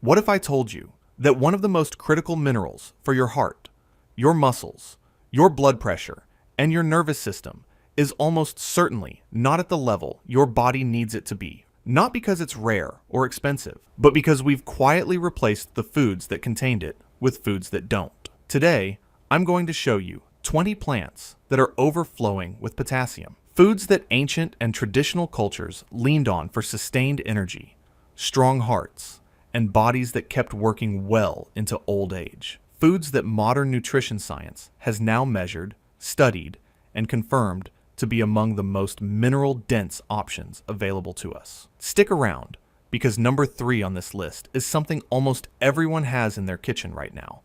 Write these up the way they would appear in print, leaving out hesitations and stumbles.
What if I told you that one of the most critical minerals for your heart, your muscles, your blood pressure, and your nervous system is almost certainly not at the level your body needs it to be? Not because it's rare or expensive, but because we've quietly replaced the foods that contained it with foods that don't. Today, I'm going to show you 20 plants that are overflowing with potassium. Foods that ancient and traditional cultures leaned on for sustained energy, strong hearts, and bodies that kept working well into old age. Foods that modern nutrition science has now measured, studied, and confirmed to be among the most mineral-dense options available to us. Stick around, because number 3 on this list is something almost everyone has in their kitchen right now,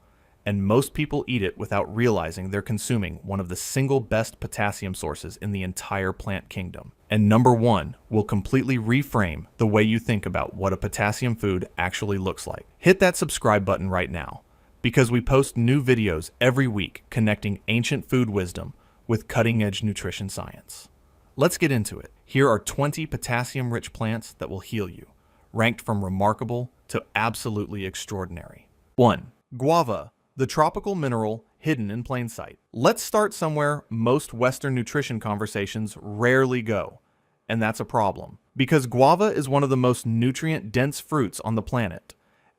and most people eat it without realizing they're consuming one of the single best potassium sources in the entire plant kingdom. And number 1 will completely reframe the way you think about what a potassium food actually looks like. Hit that subscribe button right now, because we post new videos every week connecting ancient food wisdom with cutting-edge nutrition science. Let's get into it. Here are 20 potassium-rich plants that will heal you, ranked from remarkable to absolutely extraordinary. 1. Guava, the tropical mineral hidden in plain sight. Let's start somewhere most Western nutrition conversations rarely go, and that's a problem, because guava is one of the most nutrient-dense fruits on the planet,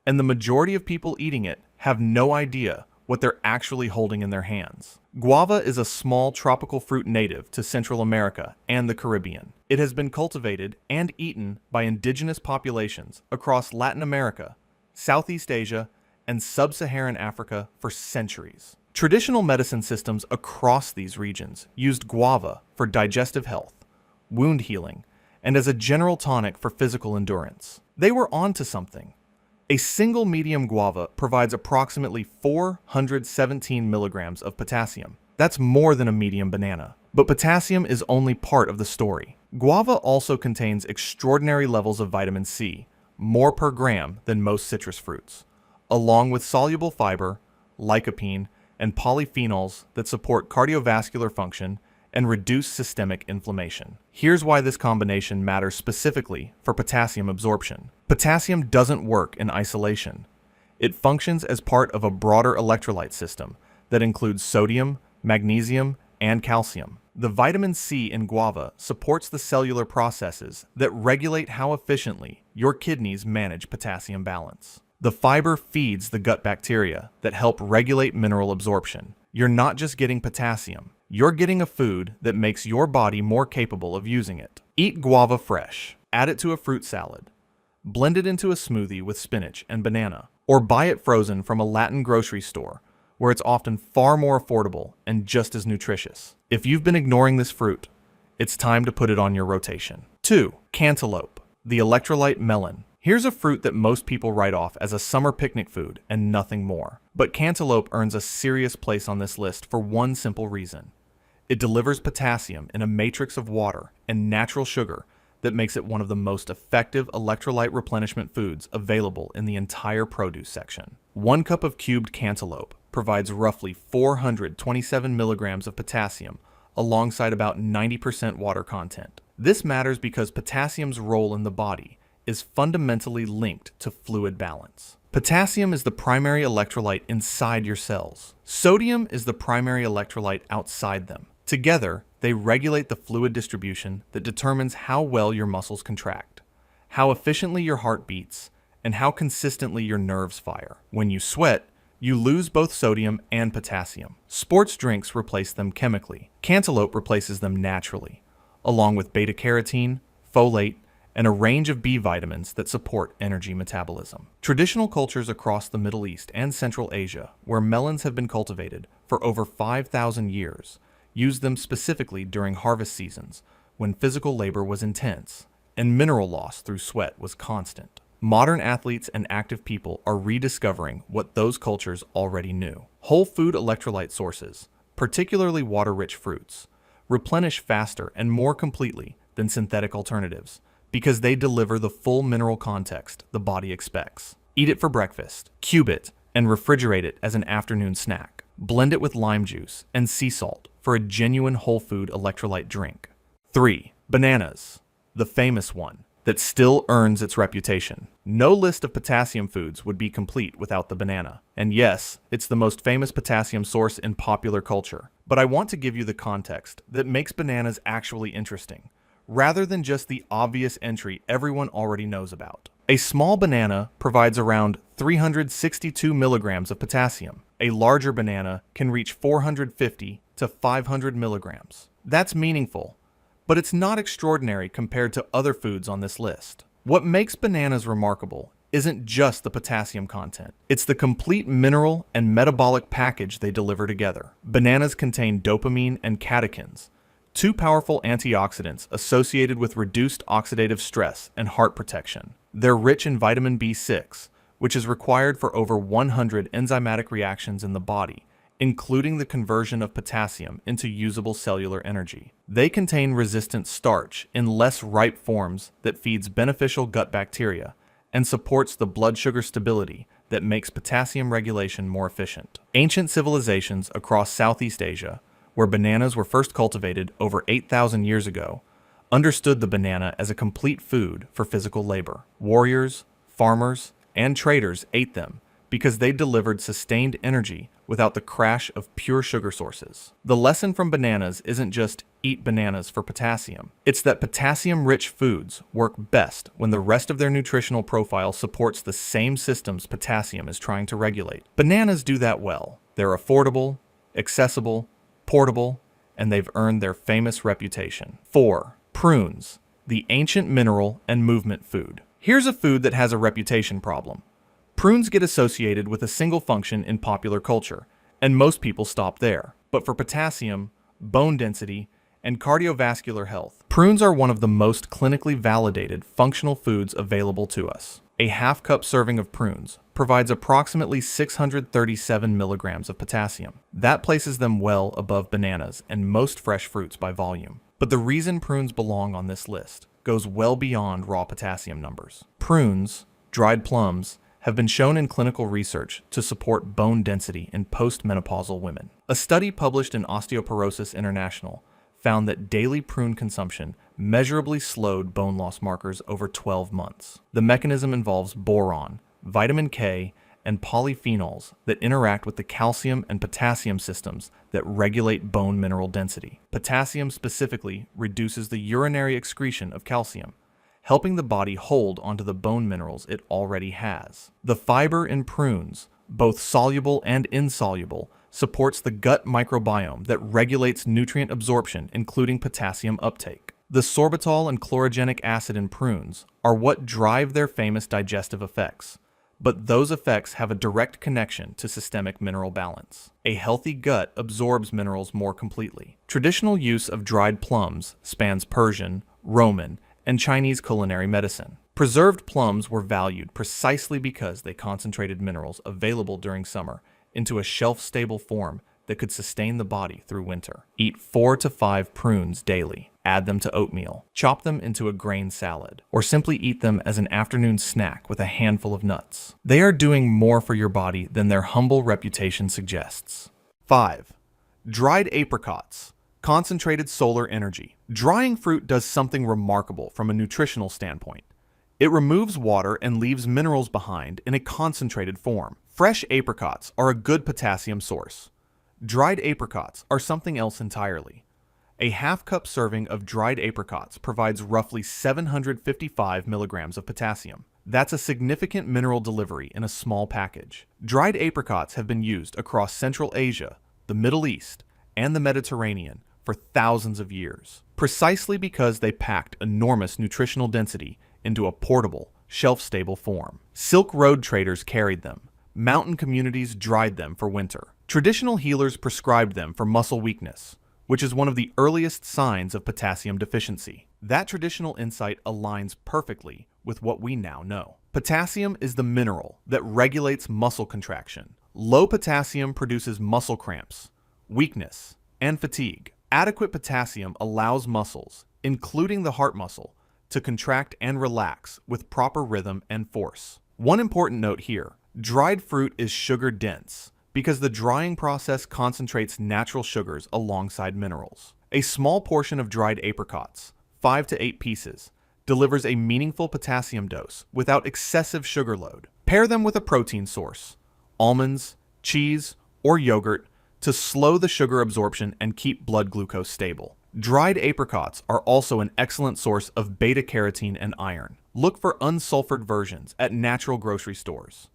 and the majority of people eating it have no idea what they're actually holding in their hands. Guava is a small tropical fruit native to Central America and the Caribbean. It has been cultivated and eaten by indigenous populations across Latin America, Southeast Asia, and Sub-Saharan Africa for centuries. Traditional medicine systems across these regions used guava for digestive health, wound healing, and as a general tonic for physical endurance. They were onto something. A single medium guava provides approximately 417 milligrams of potassium. That's more than a medium banana. But potassium is only part of the story. Guava also contains extraordinary levels of vitamin C, more per gram than most citrus fruits, along with soluble fiber, lycopene, and polyphenols that support cardiovascular function and reduce systemic inflammation. Here's why this combination matters specifically for potassium absorption. Potassium doesn't work in isolation. It functions as part of a broader electrolyte system that includes sodium, magnesium, and calcium. The vitamin C in guava supports the cellular processes that regulate how efficiently your kidneys manage potassium balance. The fiber feeds the gut bacteria that help regulate mineral absorption. You're not just getting potassium, you're getting a food that makes your body more capable of using it. Eat guava fresh, add it to a fruit salad, blend it into a smoothie with spinach and banana, or buy it frozen from a Latin grocery store where it's often far more affordable and just as nutritious. If you've been ignoring this fruit, it's time to put it on your rotation. 2. Cantaloupe, the electrolyte melon. Here's a fruit that most people write off as a summer picnic food and nothing more. But cantaloupe earns a serious place on this list for one simple reason. It delivers potassium in a matrix of water and natural sugar that makes it one of the most effective electrolyte replenishment foods available in the entire produce section. 1 cup of cubed cantaloupe provides roughly 427 milligrams of potassium alongside about 90% water content. This matters because potassium's role in the body is fundamentally linked to fluid balance. Potassium is the primary electrolyte inside your cells. Sodium is the primary electrolyte outside them. Together, they regulate the fluid distribution that determines how well your muscles contract, how efficiently your heart beats, and how consistently your nerves fire. When you sweat, you lose both sodium and potassium. Sports drinks replace them chemically. Cantaloupe replaces them naturally, along with beta-carotene, folate, and a range of B vitamins that support energy metabolism. Traditional cultures across the Middle East and Central Asia, where melons have been cultivated for over 5,000 years, used them specifically during harvest seasons when physical labor was intense and mineral loss through sweat was constant. Modern athletes and active people are rediscovering what those cultures already knew. Whole food electrolyte sources, particularly water-rich fruits, replenish faster and more completely than synthetic alternatives, because they deliver the full mineral context the body expects. Eat it for breakfast, cube it, and refrigerate it as an afternoon snack. Blend it with lime juice and sea salt for a genuine whole food electrolyte drink. 3. Bananas, the famous one. that still earns its reputation. No list of potassium foods would be complete without the banana. And yes, it's the most famous potassium source in popular culture. But I want to give you the context that makes bananas actually interesting, rather than just the obvious entry everyone already knows about. A small banana provides around 362 milligrams of potassium. A larger banana can reach 450 to 500 milligrams. That's meaningful, but it's not extraordinary compared to other foods on this list. What makes bananas remarkable isn't just the potassium content. It's the complete mineral and metabolic package they deliver together. Bananas contain dopamine and catechins, two powerful antioxidants associated with reduced oxidative stress and heart protection. They're rich in vitamin B6, which is required for over 100 enzymatic reactions in the body, including the conversion of potassium into usable cellular energy. They contain resistant starch in less ripe forms that feeds beneficial gut bacteria and supports the blood sugar stability that makes potassium regulation more efficient. Ancient civilizations across Southeast Asia, where bananas were first cultivated over 8,000 years ago, understood the banana as a complete food for physical labor. Warriors, farmers, and traders ate them because they delivered sustained energy without the crash of pure sugar sources. The lesson from bananas isn't just eat bananas for potassium. It's that potassium-rich foods work best when the rest of their nutritional profile supports the same systems potassium is trying to regulate. Bananas do that well. They're affordable, accessible, portable, and they've earned their famous reputation. 4. Prunes, the ancient mineral and movement food. Here's a food that has a reputation problem. Prunes get associated with a single function in popular culture, and most people stop there. But for potassium, bone density, and cardiovascular health, prunes are one of the most clinically validated functional foods available to us. A half-cup serving of prunes provides approximately 637 milligrams of potassium. That places them well above bananas and most fresh fruits by volume. But the reason prunes belong on this list goes well beyond raw potassium numbers. Prunes, dried plums, have been shown in clinical research to support bone density in postmenopausal women. A study published in Osteoporosis International found that daily prune consumption measurably slowed bone loss markers over 12 months. The mechanism involves boron, vitamin K, and polyphenols that interact with the calcium and potassium systems that regulate bone mineral density. Potassium specifically reduces the urinary excretion of calcium, helping the body hold onto the bone minerals it already has. The fiber in prunes, both soluble and insoluble, supports the gut microbiome that regulates nutrient absorption, including potassium uptake. The sorbitol and chlorogenic acid in prunes are what drive their famous digestive effects, but those effects have a direct connection to systemic mineral balance. A healthy gut absorbs minerals more completely. Traditional use of dried plums spans Persian, Roman, and Chinese culinary medicine. Preserved plums were valued precisely because they concentrated minerals available during summer into a shelf-stable form that could sustain the body through winter. Eat 4 to 5 prunes daily. Add them to oatmeal. Chop them into a grain salad, or simply eat them as an afternoon snack with a handful of nuts. They are doing more for your body than their humble reputation suggests. 5. Dried apricots. Concentrated solar energy. Drying fruit does something remarkable from a nutritional standpoint. It removes water and leaves minerals behind in a concentrated form. Fresh apricots are a good potassium source. Dried apricots are something else entirely. A half-cup serving of dried apricots provides roughly 755 milligrams of potassium. That's a significant mineral delivery in a small package. Dried apricots have been used across Central Asia, the Middle East, and the Mediterranean for thousands of years, precisely because they packed enormous nutritional density into a portable, shelf-stable form. Silk Road traders carried them. Mountain communities dried them for winter. Traditional healers prescribed them for muscle weakness, which is one of the earliest signs of potassium deficiency. That traditional insight aligns perfectly with what we now know. Potassium is the mineral that regulates muscle contraction. Low potassium produces muscle cramps, weakness, and fatigue. Adequate potassium allows muscles, including the heart muscle, to contract and relax with proper rhythm and force. One important note here, dried fruit is sugar dense because the drying process concentrates natural sugars alongside minerals. A small portion of dried apricots, 5 to 8 pieces, delivers a meaningful potassium dose without excessive sugar load. Pair them with a protein source, almonds, cheese, or yogurt, to slow the sugar absorption and keep blood glucose stable. Dried apricots are also an excellent source of beta-carotene and iron. Look for unsulfured versions at natural grocery stores.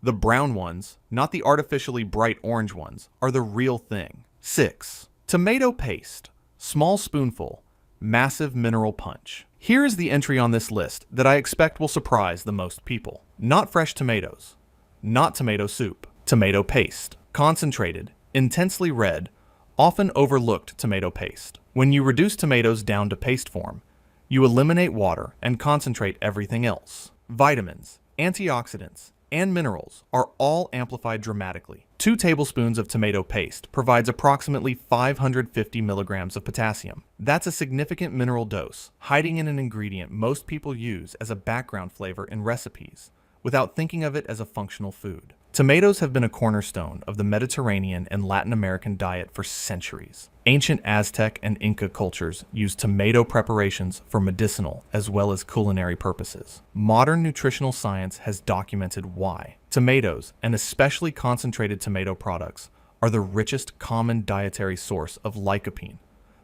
The brown ones, not the artificially bright orange ones, are the real thing. 6. Tomato paste. Small spoonful. Massive mineral punch. Here is the entry on this list that I expect will surprise the most people. Not fresh tomatoes. Not tomato soup. Tomato paste. Concentrated, intensely red, often overlooked tomato paste. When you reduce tomatoes down to paste form, you eliminate water and concentrate everything else. Vitamins, antioxidants, and minerals are all amplified dramatically. 2 tablespoons of tomato paste provides approximately 550 milligrams of potassium. That's a significant mineral dose, hiding in an ingredient most people use as a background flavor in recipes, without thinking of it as a functional food. Tomatoes have been a cornerstone of the Mediterranean and Latin American diet for centuries. Ancient Aztec and Inca cultures used tomato preparations for medicinal as well as culinary purposes. Modern nutritional science has documented why. Tomatoes, and especially concentrated tomato products, are the richest common dietary source of lycopene,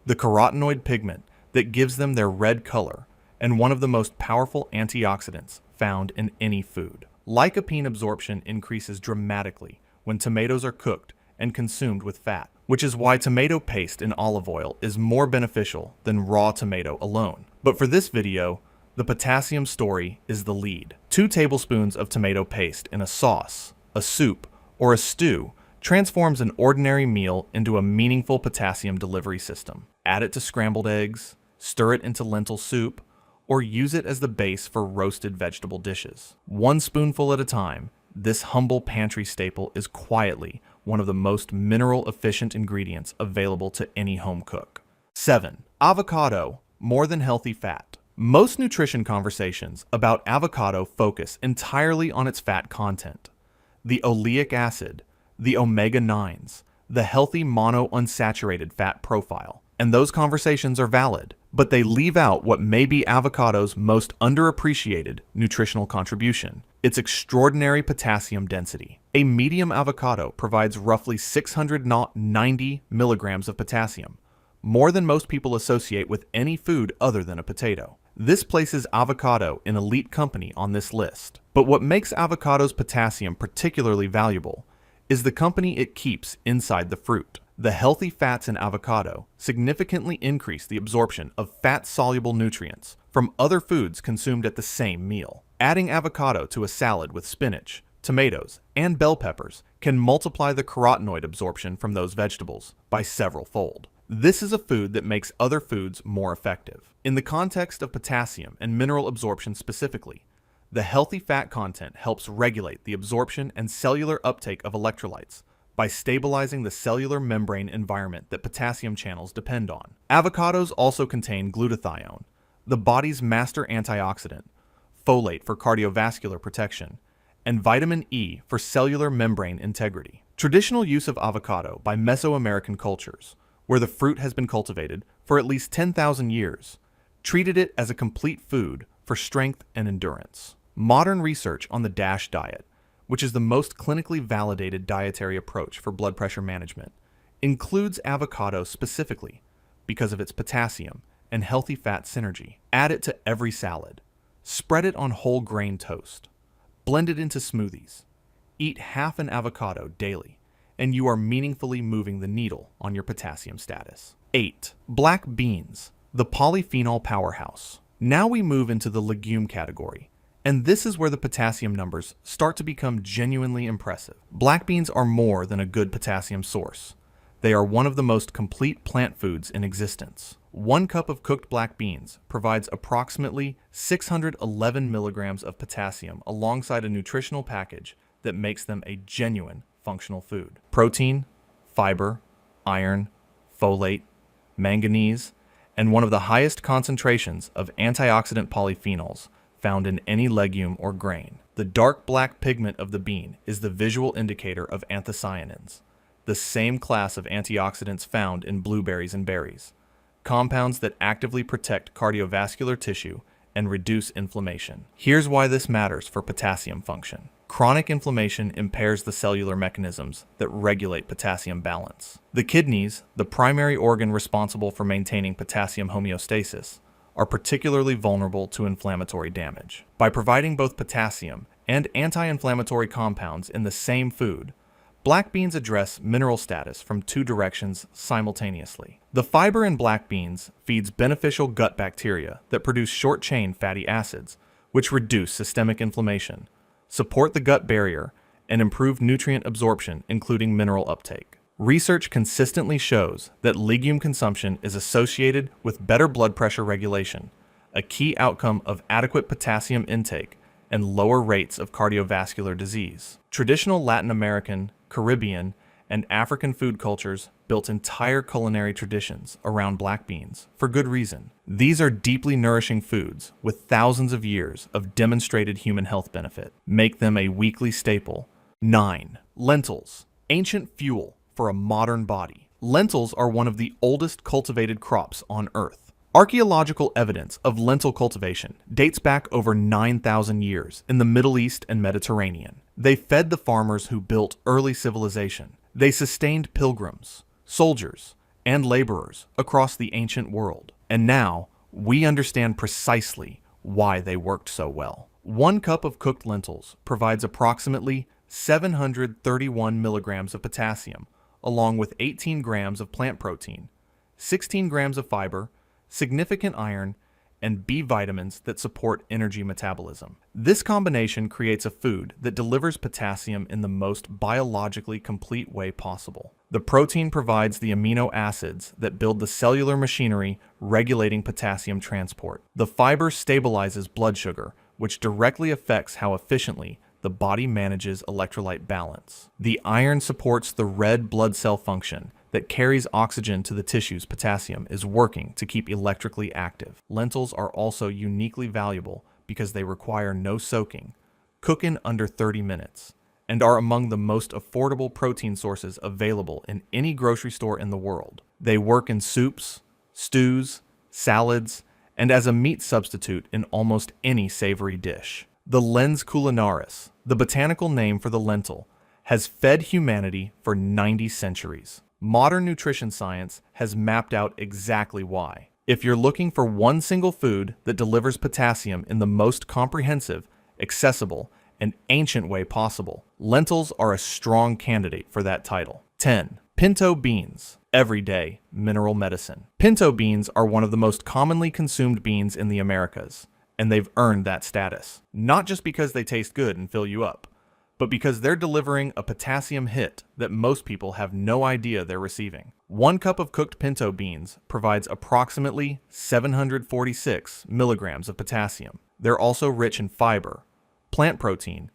the carotenoid pigment that gives them their red color, and one of the most powerful antioxidants found in any food. Lycopene absorption increases dramatically when tomatoes are cooked and consumed with fat, which is why tomato paste in olive oil is more beneficial than raw tomato alone. But for this video, the potassium story is the lead. 2 tablespoons of tomato paste in a sauce, a soup, or a stew transforms an ordinary meal into a meaningful potassium delivery system. Add it to scrambled eggs, stir it into lentil soup, or use it as the base for roasted vegetable dishes. 1 spoonful at a time, this humble pantry staple is quietly one of the most mineral-efficient ingredients available to any home cook. 7. Avocado, more than healthy fat. Most nutrition conversations about avocado focus entirely on its fat content. The oleic acid, the omega-9s, the healthy monounsaturated fat profile. And those conversations are valid, but they leave out what may be avocado's most underappreciated nutritional contribution: its extraordinary potassium density. A medium avocado provides roughly 690 milligrams of potassium, more than most people associate with any food other than a potato. This places avocado in elite company on this list. But what makes avocado's potassium particularly valuable is the company it keeps inside the fruit. The healthy fats in avocado significantly increase the absorption of fat-soluble nutrients from other foods consumed at the same meal. Adding avocado to a salad with spinach, tomatoes, and bell peppers can multiply the carotenoid absorption from those vegetables by several-fold. This is a food that makes other foods more effective. In the context of potassium and mineral absorption specifically, the healthy fat content helps regulate the absorption and cellular uptake of electrolytes by stabilizing the cellular membrane environment that potassium channels depend on. Avocados also contain glutathione, the body's master antioxidant, folate for cardiovascular protection, and vitamin E for cellular membrane integrity. Traditional use of avocado by Mesoamerican cultures, where the fruit has been cultivated for at least 10,000 years, treated it as a complete food for strength and endurance. Modern research on the DASH diet, which is the most clinically validated dietary approach for blood pressure management, includes avocado specifically because of its potassium and healthy fat synergy. Add it to every salad. Spread it on whole grain toast. Blend it into smoothies. Eat half an avocado daily, and you are meaningfully moving the needle on your potassium status. 8. Black beans, the polyphenol powerhouse. Now we move into the legume category. And this is where the potassium numbers start to become genuinely impressive. Black beans are more than a good potassium source. They are one of the most complete plant foods in existence. 1 cup of cooked black beans provides approximately 611 milligrams of potassium alongside a nutritional package that makes them a genuine functional food. Protein, fiber, iron, folate, manganese, and one of the highest concentrations of antioxidant polyphenols found in any legume or grain. The dark black pigment of the bean is the visual indicator of anthocyanins, the same class of antioxidants found in blueberries and berries, compounds that actively protect cardiovascular tissue and reduce inflammation. Here's why this matters for potassium function. Chronic inflammation impairs the cellular mechanisms that regulate potassium balance. The kidneys, the primary organ responsible for maintaining potassium homeostasis, are particularly vulnerable to inflammatory damage. By providing both potassium and anti-inflammatory compounds in the same food, black beans address mineral status from two directions simultaneously. The fiber in black beans feeds beneficial gut bacteria that produce short-chain fatty acids, which reduce systemic inflammation, support the gut barrier, and improve nutrient absorption, including mineral uptake. Research consistently shows that legume consumption is associated with better blood pressure regulation, a key outcome of adequate potassium intake and lower rates of cardiovascular disease. Traditional Latin American, Caribbean, and African food cultures built entire culinary traditions around black beans, for good reason. These are deeply nourishing foods with thousands of years of demonstrated human health benefit. Make them a weekly staple. 9. Lentils, ancient fuel for a modern body. Lentils are one of the oldest cultivated crops on Earth. Archaeological evidence of lentil cultivation dates back over 9,000 years in the Middle East and Mediterranean. They fed the farmers who built early civilization. They sustained pilgrims, soldiers, and laborers across the ancient world. And now, we understand precisely why they worked so well. 1 cup of cooked lentils provides approximately 731 milligrams of potassium, along with 18 grams of plant protein, 16 grams of fiber, significant iron, and B vitamins that support energy metabolism. This combination creates a food that delivers potassium in the most biologically complete way possible. The protein provides the amino acids that build the cellular machinery regulating potassium transport. The fiber stabilizes blood sugar, which directly affects how efficiently the body manages electrolyte balance. The iron supports the red blood cell function that carries oxygen to the tissues potassium is working to keep electrically active. Lentils are also uniquely valuable because they require no soaking, cook in under 30 minutes, and are among the most affordable protein sources available in any grocery store in the world. They work in soups, stews, salads, and as a meat substitute in almost any savory dish. The lens culinaris, the botanical name for the lentil, has fed humanity for 90 centuries. Modern nutrition science has mapped out exactly why. If you're looking for one single food that delivers potassium in the most comprehensive, accessible, and ancient way possible, lentils are a strong candidate for that title. 10. Pinto beans, everyday mineral medicine. Pinto beans are one of the most commonly consumed beans in the Americas, and they've earned that status. Not just because they taste good and fill you up, but because they're delivering a potassium hit that most people have no idea they're receiving. 1 cup of cooked pinto beans provides approximately 746 milligrams of potassium. They're also rich in fiber, plant protein,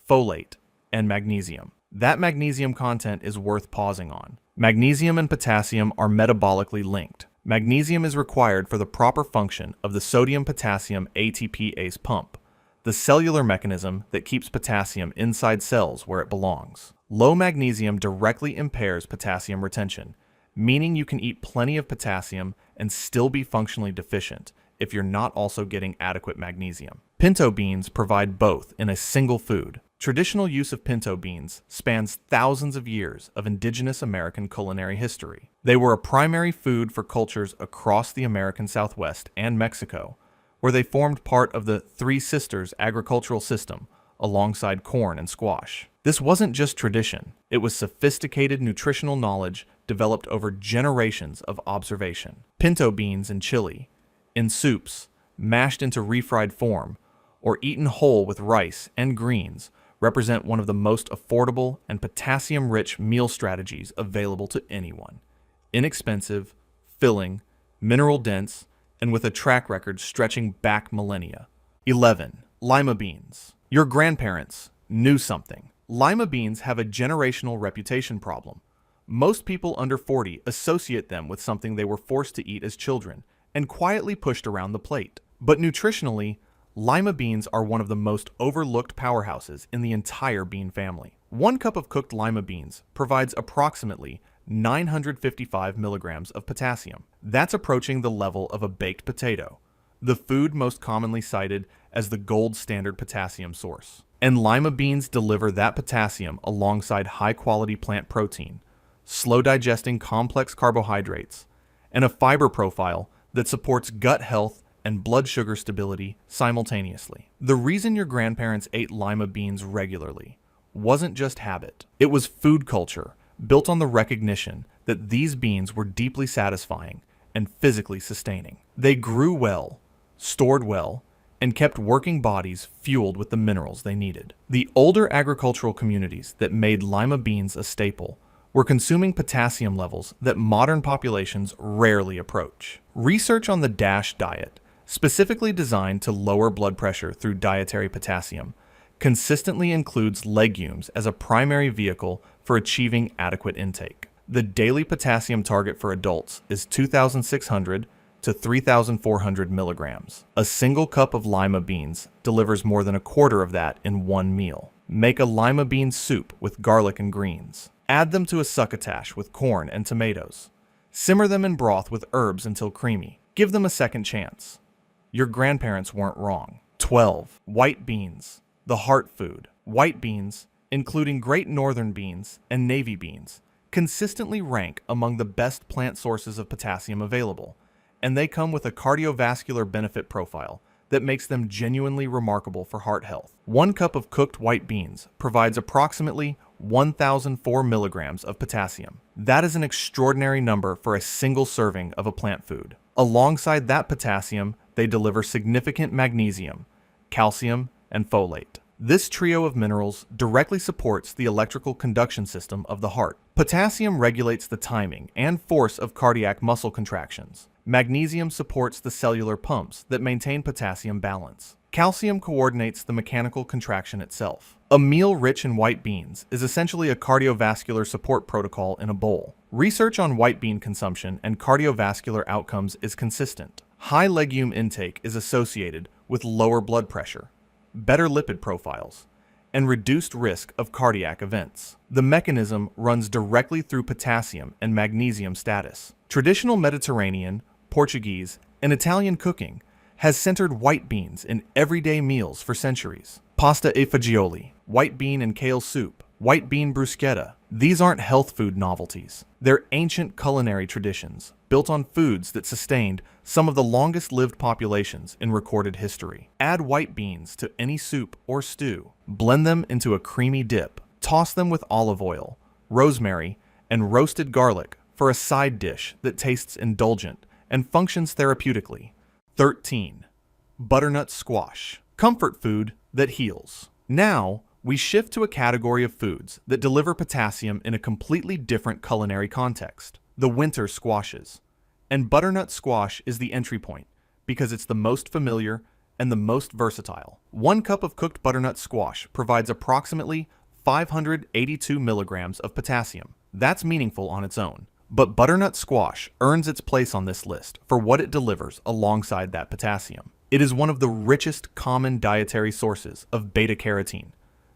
folate, and magnesium. That magnesium content is worth pausing on. Magnesium and potassium are metabolically linked. Magnesium is required for the proper function of the sodium-potassium ATPase pump, the cellular mechanism that keeps potassium inside cells where it belongs. Low magnesium directly impairs potassium retention, meaning you can eat plenty of potassium and still be functionally deficient if you're not also getting adequate magnesium. Pinto beans provide both in a single food. Traditional use of pinto beans spans thousands of years of indigenous American culinary history. They were a primary food for cultures across the American Southwest and Mexico, where they formed part of the Three Sisters agricultural system alongside corn and squash. This wasn't just tradition, it was sophisticated nutritional knowledge developed over generations of observation. Pinto beans in chili, in soups, mashed into refried form, or eaten whole with rice and greens represent one of the most affordable and potassium-rich meal strategies available to anyone. Inexpensive, filling, mineral-dense, and with a track record stretching back millennia. 11. Lima beans. Your grandparents knew something. Lima beans have a generational reputation problem. Most people under 40 associate them with something they were forced to eat as children and quietly pushed around the plate. But nutritionally, lima beans are one of the most overlooked powerhouses in the entire bean family. 1 cup of cooked lima beans provides approximately 955 milligrams of potassium. That's approaching the level of a baked potato, the food most commonly cited as the gold standard potassium source. And lima beans deliver that potassium alongside high-quality plant protein, slow-digesting complex carbohydrates, and a fiber profile that supports gut health and blood sugar stability simultaneously. The reason your grandparents ate lima beans regularly wasn't just habit. It was food culture, built on the recognition that these beans were deeply satisfying and physically sustaining. They grew well, stored well, and kept working bodies fueled with the minerals they needed. The older agricultural communities that made lima beans a staple were consuming potassium levels that modern populations rarely approach. Research on the DASH diet, specifically designed to lower blood pressure through dietary potassium, consistently includes legumes as a primary vehicle for achieving adequate intake. The daily potassium target for adults is 2,600 to 3,400 milligrams. A single cup of lima beans delivers more than a quarter of that in one meal. Make a lima bean soup with garlic and greens. Add them to a succotash with corn and tomatoes. Simmer them in broth with herbs until creamy. Give them a second chance. Your grandparents weren't wrong. 12. White beans, the heart food. White beans, including Great Northern beans and navy beans, consistently rank among the best plant sources of potassium available, and they come with a cardiovascular benefit profile that makes them genuinely remarkable for heart health. 1 cup of cooked white beans provides approximately 1,004 milligrams of potassium. That is an extraordinary number for a single serving of a plant food. Alongside that potassium, they deliver significant magnesium, calcium, and folate. This trio of minerals directly supports the electrical conduction system of the heart. Potassium regulates the timing and force of cardiac muscle contractions. Magnesium supports the cellular pumps that maintain potassium balance. Calcium coordinates the mechanical contraction itself. A meal rich in white beans is essentially a cardiovascular support protocol in a bowl. Research on white bean consumption and cardiovascular outcomes is consistent. High legume intake is associated with lower blood pressure, better lipid profiles, and reduced risk of cardiac events. The mechanism runs directly through potassium and magnesium status. Traditional Mediterranean, Portuguese, and Italian cooking has centered white beans in everyday meals for centuries. Pasta e fagioli, white bean and kale soup, white bean bruschetta. These aren't health food novelties. They're ancient culinary traditions built on foods that sustained some of the longest-lived populations in recorded history. Add white beans to any soup or stew. Blend them into a creamy dip. Toss them with olive oil, rosemary, and roasted garlic for a side dish that tastes indulgent and functions therapeutically. 13. Butternut squash, comfort food that heals. Now, we shift to a category of foods that deliver potassium in a completely different culinary context, the winter squashes. And butternut squash is the entry point because it's the most familiar and the most versatile. 1 cup of cooked butternut squash provides approximately 582 milligrams of potassium. That's meaningful on its own. But butternut squash earns its place on this list for what it delivers alongside that potassium. It is one of the richest common dietary sources of beta-carotene,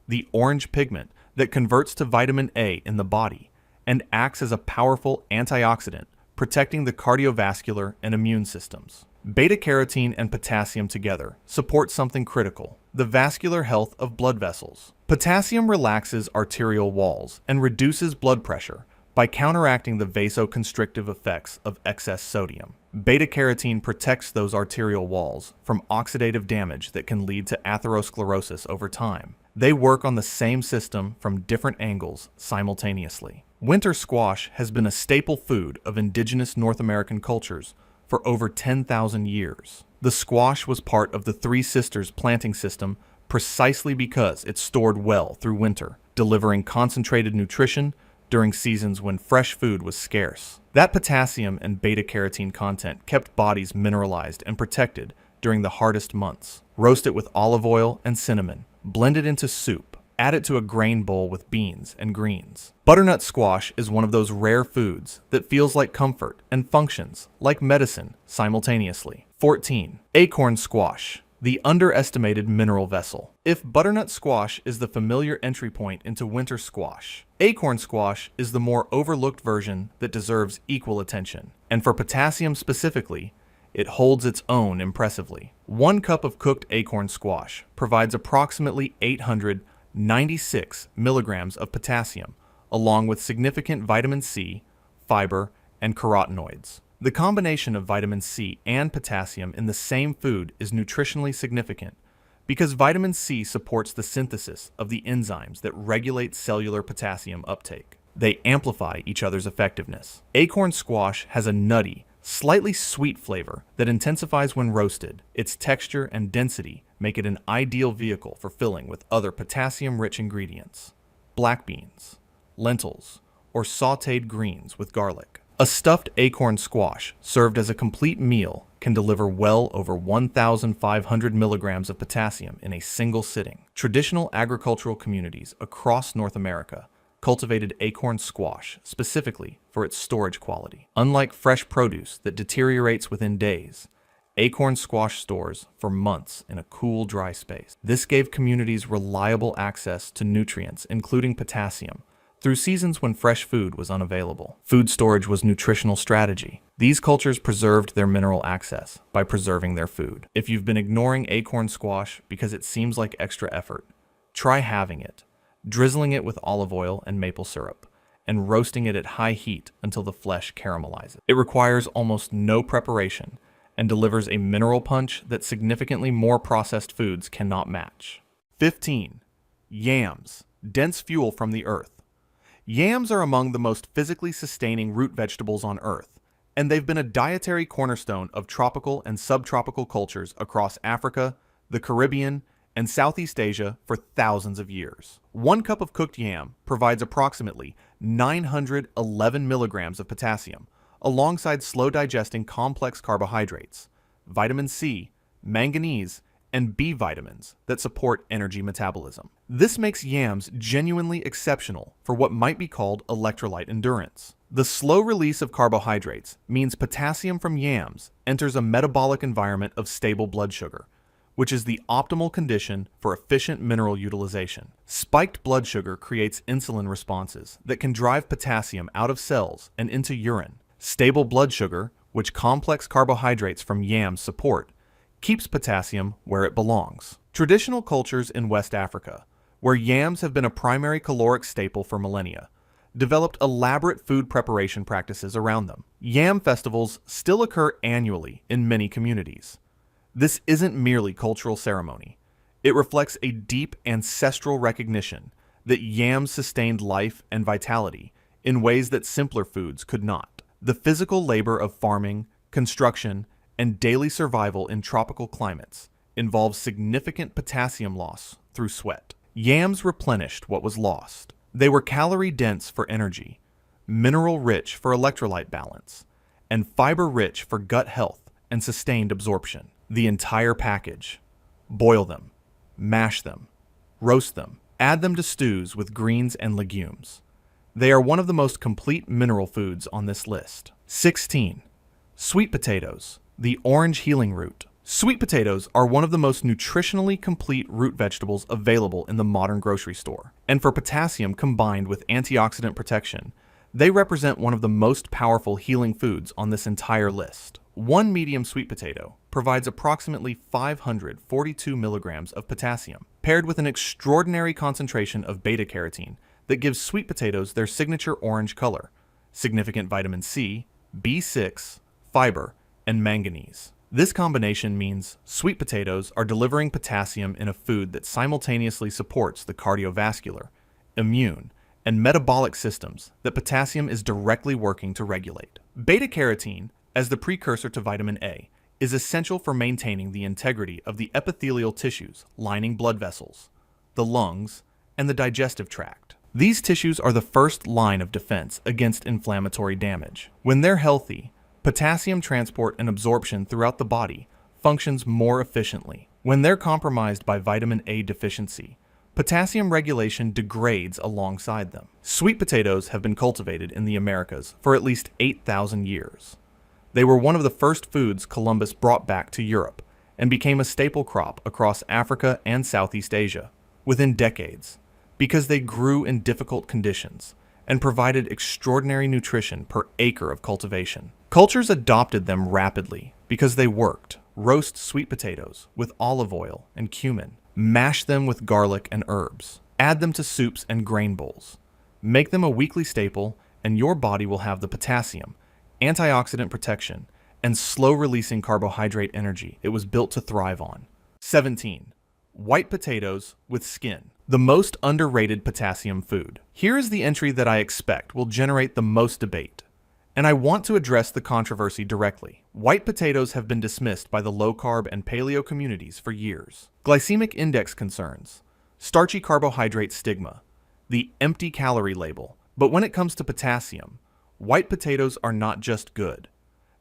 the orange pigment that converts to vitamin A in the body and acts as a powerful antioxidant, protecting the cardiovascular and immune systems. Beta-carotene and potassium together support something critical, the vascular health of blood vessels. Potassium relaxes arterial walls and reduces blood pressure by counteracting the vasoconstrictive effects of excess sodium. Beta-carotene protects those arterial walls from oxidative damage that can lead to atherosclerosis over time. They work on the same system from different angles simultaneously. Winter squash has been a staple food of indigenous North American cultures for over 10,000 years. The squash was part of the Three Sisters planting system precisely because it stored well through winter, delivering concentrated nutrition during seasons when fresh food was scarce. That potassium and beta-carotene content kept bodies mineralized and protected during the hardest months. Roast it with olive oil and cinnamon. Blend it into soup. Add it to a grain bowl with beans and greens. Butternut squash is one of those rare foods that feels like comfort and functions like medicine simultaneously. 14. Acorn squash, the underestimated mineral vessel. If butternut squash is the familiar entry point into winter squash, acorn squash is the more overlooked version that deserves equal attention. And for potassium specifically, it holds its own impressively. 1 cup of cooked acorn squash provides approximately 896 milligrams of potassium, along with significant vitamin C, fiber, and carotenoids. The combination of vitamin C and potassium in the same food is nutritionally significant because vitamin C supports the synthesis of the enzymes that regulate cellular potassium uptake. They amplify each other's effectiveness. Acorn squash has a nutty, slightly sweet flavor that intensifies when roasted. Its texture and density make it an ideal vehicle for filling with other potassium-rich ingredients: black beans, lentils, or sautéed greens with garlic. A stuffed acorn squash served as a complete meal can deliver well over 1,500 milligrams of potassium in a single sitting. Traditional agricultural communities across North America cultivated acorn squash specifically for its storage quality. Unlike fresh produce that deteriorates within days, acorn squash stores for months in a cool, dry space. This gave communities reliable access to nutrients, including potassium, through seasons when fresh food was unavailable. Food storage was nutritional strategy. These cultures preserved their mineral access by preserving their food. If you've been ignoring acorn squash because it seems like extra effort, try having it, drizzling it with olive oil and maple syrup, and roasting it at high heat until the flesh caramelizes. It requires almost no preparation and delivers a mineral punch that significantly more processed foods cannot match. 15. Yams, dense fuel from the earth. Yams are among the most physically sustaining root vegetables on Earth, and they've been a dietary cornerstone of tropical and subtropical cultures across Africa, the Caribbean, and Southeast Asia for thousands of years. 1 cup of cooked yam provides approximately 911 milligrams of potassium, alongside slow-digesting complex carbohydrates, vitamin C, manganese, and B vitamins that support energy metabolism. This makes yams genuinely exceptional for what might be called electrolyte endurance. The slow release of carbohydrates means potassium from yams enters a metabolic environment of stable blood sugar, which is the optimal condition for efficient mineral utilization. Spiked blood sugar creates insulin responses that can drive potassium out of cells and into urine. Stable blood sugar, which complex carbohydrates from yams support, keeps potassium where it belongs. Traditional cultures in West Africa, where yams have been a primary caloric staple for millennia, developed elaborate food preparation practices around them. Yam festivals still occur annually in many communities. This isn't merely cultural ceremony. It reflects a deep ancestral recognition that yams sustained life and vitality in ways that simpler foods could not. The physical labor of farming, construction, and daily survival in tropical climates involves significant potassium loss through sweat. Yams replenished what was lost. They were calorie-dense for energy, mineral-rich for electrolyte balance, and fiber-rich for gut health and sustained absorption. The entire package. Boil them, mash them, roast them, add them to stews with greens and legumes. They are one of the most complete mineral foods on this list. 16. Sweet potatoes, the orange healing root. Sweet potatoes are one of the most nutritionally complete root vegetables available in the modern grocery store. And for potassium combined with antioxidant protection, they represent one of the most powerful healing foods on this entire list. 1 medium sweet potato provides approximately 542 milligrams of potassium, paired with an extraordinary concentration of beta-carotene that gives sweet potatoes their signature orange color, significant vitamin C, B6, fiber, and manganese. This combination means sweet potatoes are delivering potassium in a food that simultaneously supports the cardiovascular, immune, and metabolic systems that potassium is directly working to regulate. Beta-carotene, as the precursor to vitamin A, is essential for maintaining the integrity of the epithelial tissues lining blood vessels, the lungs, and the digestive tract. These tissues are the first line of defense against inflammatory damage. When they're healthy, potassium transport and absorption throughout the body functions more efficiently. When they're compromised by vitamin A deficiency, potassium regulation degrades alongside them. Sweet potatoes have been cultivated in the Americas for at least 8,000 years. They were one of the first foods Columbus brought back to Europe and became a staple crop across Africa and Southeast Asia within decades because they grew in difficult conditions and provided extraordinary nutrition per acre of cultivation. Cultures adopted them rapidly because they worked. Roast sweet potatoes with olive oil and cumin. Mash them with garlic and herbs. Add them to soups and grain bowls. Make them a weekly staple, and your body will have the potassium, antioxidant protection, and slow-releasing carbohydrate energy it was built to thrive on. 17. White potatoes with skin. The most underrated potassium food. Here is the entry that I expect will generate the most debate, and I want to address the controversy directly. White potatoes have been dismissed by the low-carb and paleo communities for years. Glycemic index concerns, starchy carbohydrate stigma, the empty calorie label. But when it comes to potassium, white potatoes are not just good.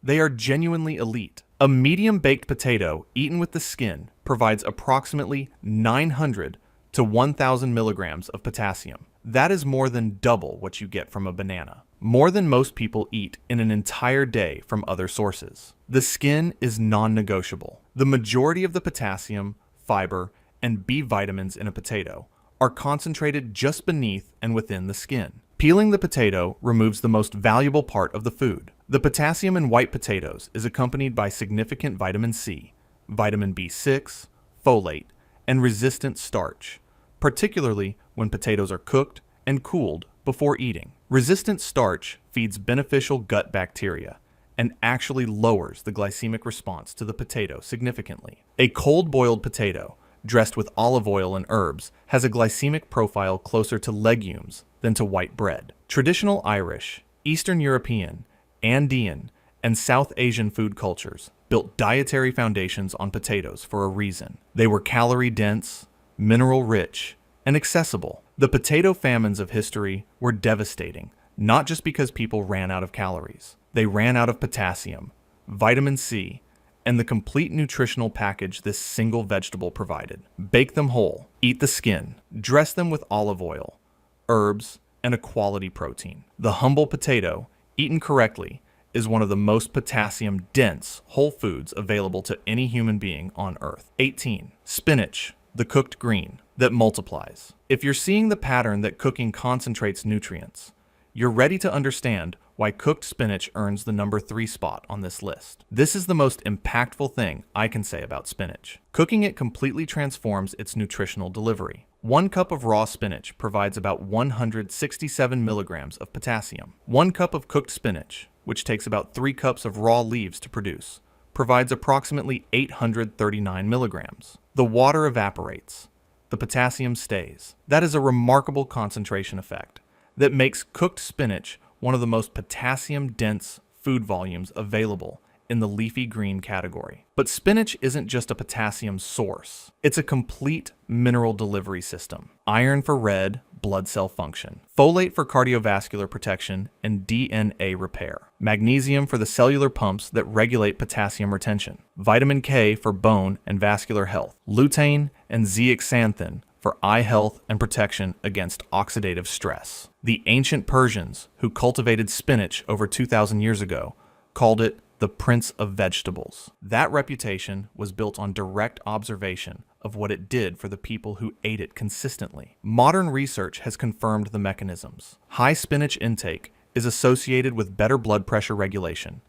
They are genuinely elite. A medium-baked potato eaten with the skin provides approximately 900 to 1,000 milligrams of potassium. That is more than double what you get from a banana. More than most people eat in an entire day from other sources. The skin is non-negotiable. The majority of the potassium, fiber, and B vitamins in a potato are concentrated just beneath and within the skin. Peeling the potato removes the most valuable part of the food. The potassium in white potatoes is accompanied by significant vitamin C, vitamin B6, folate, and resistant starch, particularly when potatoes are cooked and cooled before eating. Resistant starch feeds beneficial gut bacteria and actually lowers the glycemic response to the potato significantly. A cold-boiled potato dressed with olive oil and herbs has a glycemic profile closer to legumes than to white bread. Traditional Irish, Eastern European, Andean, and South Asian food cultures built dietary foundations on potatoes for a reason. They were calorie-dense, mineral-rich, and accessible. The potato famines of history were devastating, not just because people ran out of calories. They ran out of potassium, vitamin C, and the complete nutritional package this single vegetable provided. Bake them whole, eat the skin, dress them with olive oil, herbs, and a quality protein. The humble potato, eaten correctly, is one of the most potassium-dense whole foods available to any human being on Earth. 18. Spinach, the cooked green that multiplies. If you're seeing the pattern that cooking concentrates nutrients, you're ready to understand why cooked spinach earns the number 3 spot on this list. This is the most impactful thing I can say about spinach. Cooking it completely transforms its nutritional delivery. 1 cup of raw spinach provides about 167 milligrams of potassium. 1 cup of cooked spinach, which takes about 3 cups of raw leaves to produce, provides approximately 839 milligrams. The water evaporates. The potassium stays. That is a remarkable concentration effect that makes cooked spinach one of the most potassium-dense food volumes available in the leafy green category. But spinach isn't just a potassium source. It's a complete mineral delivery system. Iron for red blood cell function, folate for cardiovascular protection and DNA repair, magnesium for the cellular pumps that regulate potassium retention, vitamin K for bone and vascular health, lutein and zeaxanthin for eye health and protection against oxidative stress. The ancient Persians, who cultivated spinach over 2,000 years ago, called it the Prince of Vegetables. That reputation was built on direct observation of what it did for the people who ate it consistently. Modern research has confirmed the mechanisms. High spinach intake is associated with better blood pressure regulation,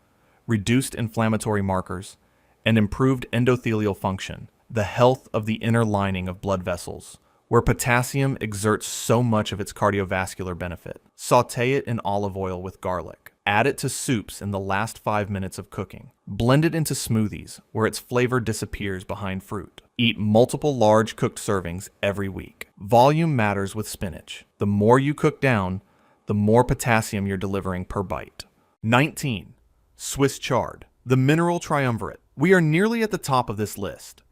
reduced inflammatory markers, and improved endothelial function, the health of the inner lining of blood vessels, where potassium exerts so much of its cardiovascular benefit. Sauté it in olive oil with garlic. Add it to soups in the last 5 minutes of cooking. Blend it into smoothies, where its flavor disappears behind fruit. Eat multiple large cooked servings every week. Volume matters with spinach. The more you cook down, the more potassium you're delivering per bite. 19. Swiss chard, the mineral triumvirate. We are nearly at the top of this list.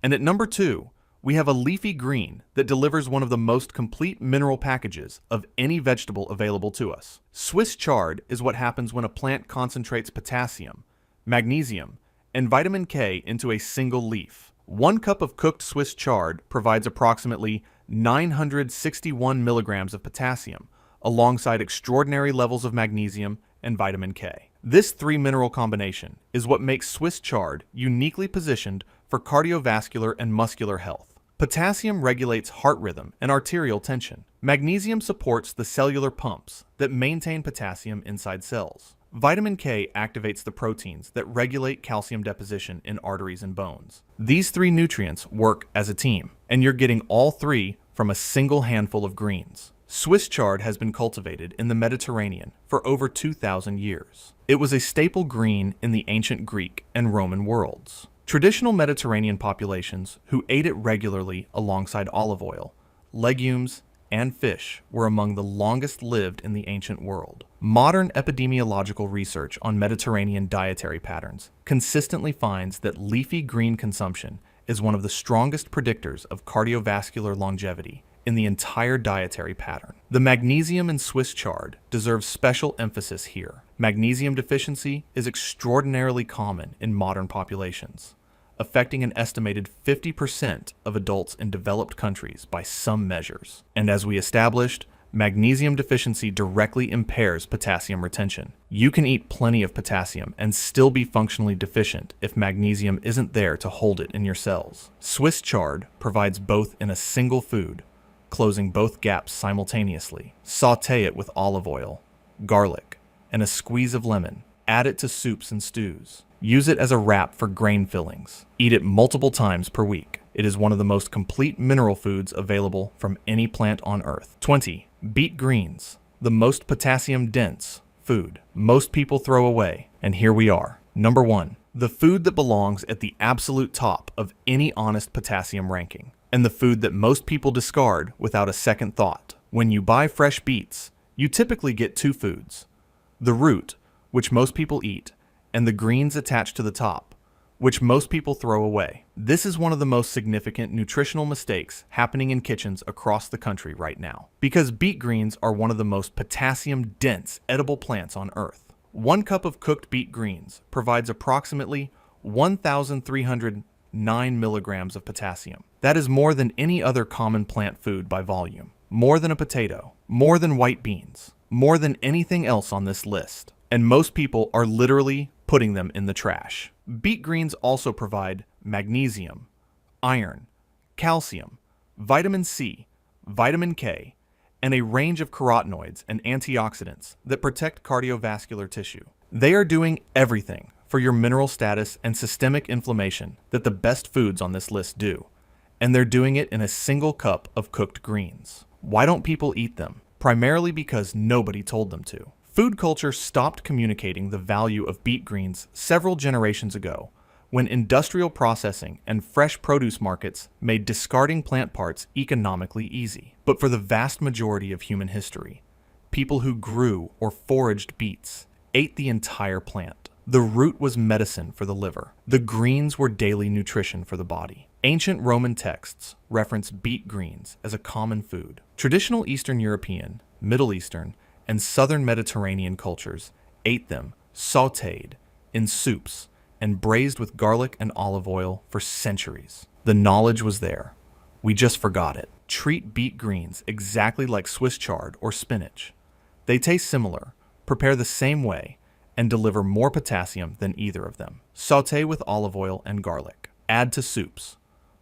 And at number 2, we have a leafy green that delivers one of the most complete mineral packages of any vegetable available to us. Swiss chard is what happens when a plant concentrates potassium, magnesium, and vitamin K into a single leaf. 1 cup of cooked Swiss chard provides approximately 961 milligrams of potassium, alongside extraordinary levels of magnesium and vitamin K. This 3-mineral combination is what makes Swiss chard uniquely positioned for cardiovascular and muscular health. Potassium regulates heart rhythm and arterial tension. Magnesium supports the cellular pumps that maintain potassium inside cells. Vitamin K activates the proteins that regulate calcium deposition in arteries and bones. These three nutrients work as a team, and you're getting all three from a single handful of greens. Swiss chard has been cultivated in the Mediterranean for over 2,000 years. It was a staple green in the ancient Greek and Roman worlds. Traditional Mediterranean populations who ate it regularly alongside olive oil, legumes, and fish were among the longest lived in the ancient world. Modern epidemiological research on Mediterranean dietary patterns consistently finds that leafy green consumption is one of the strongest predictors of cardiovascular longevity in the entire dietary pattern. The magnesium in Swiss chard deserves special emphasis here. Magnesium deficiency is extraordinarily common in modern populations, affecting an estimated 50% of adults in developed countries by some measures. And as we established, magnesium deficiency directly impairs potassium retention. You can eat plenty of potassium and still be functionally deficient if magnesium isn't there to hold it in your cells. Swiss chard provides both in a single food, closing both gaps simultaneously. Sauté it with olive oil, garlic, and a squeeze of lemon. Add it to soups and stews. Use it as a wrap for grain fillings. Eat it multiple times per week. It is one of the most complete mineral foods available from any plant on Earth. 20. Beet greens, the most potassium-dense food most people throw away. And here we are. Number 1. The food that belongs at the absolute top of any honest potassium ranking, and the food that most people discard without a second thought. When you buy fresh beets, you typically get two foods: the root, which most people eat, and the greens attached to the top, which most people throw away. This is one of the most significant nutritional mistakes happening in kitchens across the country right now, because beet greens are one of the most potassium-dense edible plants on Earth. 1 cup of cooked beet greens provides approximately 1,309 milligrams of potassium. That is more than any other common plant food by volume, more than a potato, more than white beans, more than anything else on this list. And most people are literally putting them in the trash. Beet greens also provide magnesium, iron, calcium, vitamin C, vitamin K, and a range of carotenoids and antioxidants that protect cardiovascular tissue. They are doing everything for your mineral status and systemic inflammation that the best foods on this list do, and they're doing it in a single cup of cooked greens. Why don't people eat them? Primarily because nobody told them to. Food culture stopped communicating the value of beet greens several generations ago, when industrial processing and fresh produce markets made discarding plant parts economically easy. But for the vast majority of human history, people who grew or foraged beets ate the entire plant. The root was medicine for the liver. The greens were daily nutrition for the body. Ancient Roman texts reference beet greens as a common food. Traditional Eastern European, Middle Eastern, and Southern Mediterranean cultures ate them sautéed in soups and braised with garlic and olive oil for centuries. The knowledge was there. We just forgot it. Treat beet greens exactly like Swiss chard or spinach. They taste similar, prepare the same way, and deliver more potassium than either of them. Sauté with olive oil and garlic. Add to soups.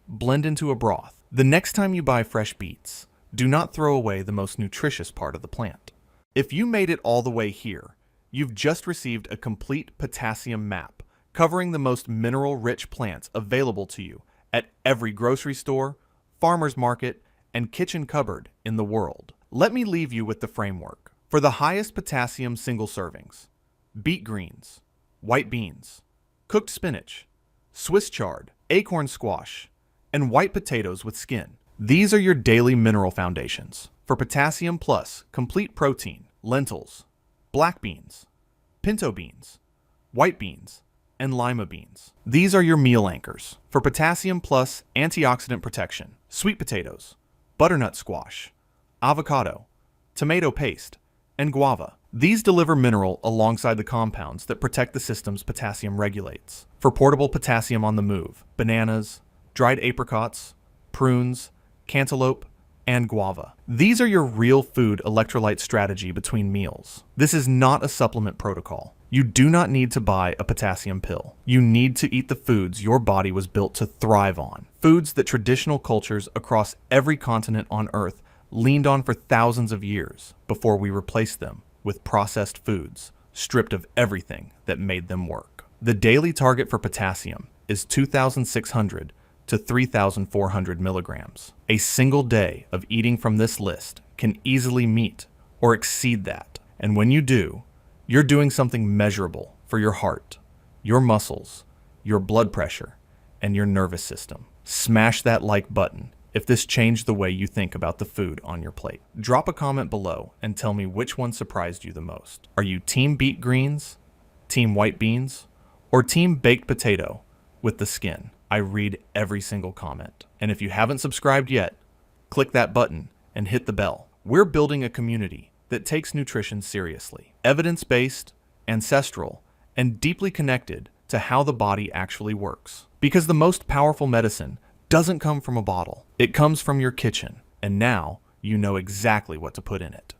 Blend into a broth. The next time you buy fresh beets, do not throw away the most nutritious part of the plant. If you made it all the way here, you've just received a complete potassium map covering the most mineral-rich plants available to you at every grocery store, farmer's market, and kitchen cupboard in the world. Let me leave you with the framework. For the highest potassium single servings: beet greens, white beans, cooked spinach, Swiss chard, acorn squash, and white potatoes with skin. These are your daily mineral foundations. For potassium plus complete protein: lentils, black beans, pinto beans, white beans, and lima beans. These are your meal anchors. For potassium plus antioxidant protection: sweet potatoes, butternut squash, avocado, tomato paste, and guava. These deliver mineral alongside the compounds that protect the system's potassium regulates. For portable potassium on the move: bananas, dried apricots, prunes, cantaloupe, and guava. These are your real food electrolyte strategy between meals. This is not a supplement protocol. You do not need to buy a potassium pill. You need to eat the foods your body was built to thrive on. Foods that traditional cultures across every continent on Earth leaned on for thousands of years before we replaced them with processed foods, stripped of everything that made them work. The daily target for potassium is 2,600 to 3,400 milligrams. A single day of eating from this list can easily meet or exceed that. And when you do, you're doing something measurable for your heart, your muscles, your blood pressure, and your nervous system. Smash that like button if this changed the way you think about the food on your plate. Drop a comment below and tell me which one surprised you the most. Are you team beet greens, team white beans, or team baked potato with the skin? I read every single comment. And if you haven't subscribed yet, click that button and hit the bell. We're building a community that takes nutrition seriously, evidence-based, ancestral, and deeply connected to how the body actually works. Because the most powerful medicine doesn't come from a bottle. It comes from your kitchen, and now you know exactly what to put in it.